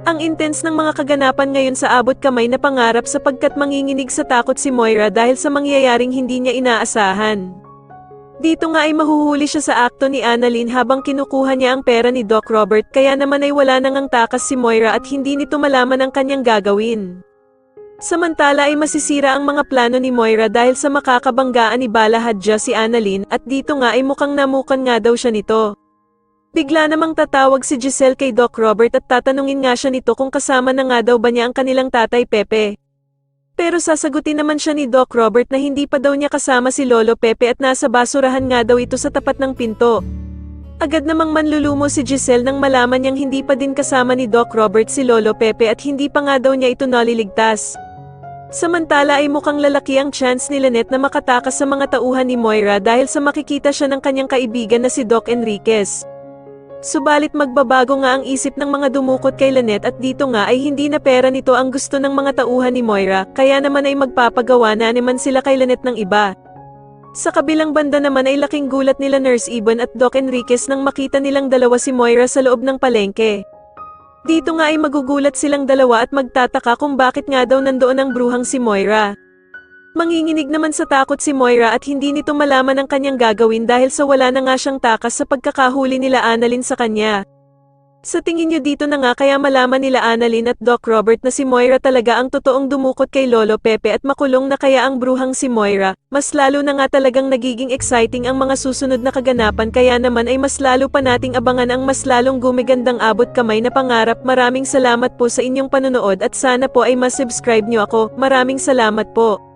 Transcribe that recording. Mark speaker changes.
Speaker 1: Ang intense ng mga kaganapan ngayon sa abot kamay na pangarap sapagkat manginginig sa takot si Moira dahil sa mangyayaring hindi niya inaasahan. Dito nga ay mahuhuli siya sa akto ni Annalyn habang kinukuha niya ang pera ni Doc Robert kaya naman ay wala nang ang takas si Moira at hindi nito malaman ang kanyang gagawin. Samantala ay masisira ang mga plano ni Moira dahil sa makakabanggaan ni Bala Hadja si Annalyn at dito nga ay mukhang namukan nga daw siya nito. Bigla namang tatawag si Giselle kay Doc Robert at tatanungin nga siya nito kung kasama na nga daw ba niya ang kanilang tatay Pepe. Pero sasagutin naman siya ni Doc Robert na hindi pa daw niya kasama si Lolo Pepe at nasa basurahan nga daw ito sa tapat ng pinto. Agad namang manlulumo si Giselle nang malaman niyang hindi pa din kasama ni Doc Robert si Lolo Pepe at hindi pa nga daw niya ito naliligtas. Samantala ay mukhang lalaki ang chance ni Lynette na makatakas sa mga tauhan ni Moira dahil sa makikita siya ng kanyang kaibigan na si Doc Enriquez. Subalit magbabago nga ang isip ng mga dumukot kay Lynette at dito nga ay hindi na pera nito ang gusto ng mga tauhan ni Moira, kaya naman ay magpapagawa na naman sila kay Lynette ng iba. Sa kabilang banda naman ay laking gulat nila Nurse Ibon at Doc Enriquez nang makita nilang dalawa si Moira sa loob ng palengke. Dito nga ay magugulat silang dalawa at magtataka kung bakit nga daw nandoon ang bruhang si Moira. Manginginig naman sa takot si Moira at hindi nito malaman ang kanyang gagawin dahil sa wala na nga siyang takas sa pagkakahuli nila Annalyn sa kanya. Sa tingin niyo dito na nga kaya malaman nila Annalyn at Doc Robert na si Moira talaga ang totoong dumukot kay Lolo Pepe at makulong na kaya ang bruhang si Moira, mas lalo na nga talagang nagiging exciting ang mga susunod na kaganapan kaya naman ay mas lalo pa nating abangan ang mas lalong gumigandang abot kamay na pangarap. Maraming salamat po sa inyong panonood at sana po ay mas subscribe niyo ako. Maraming salamat po.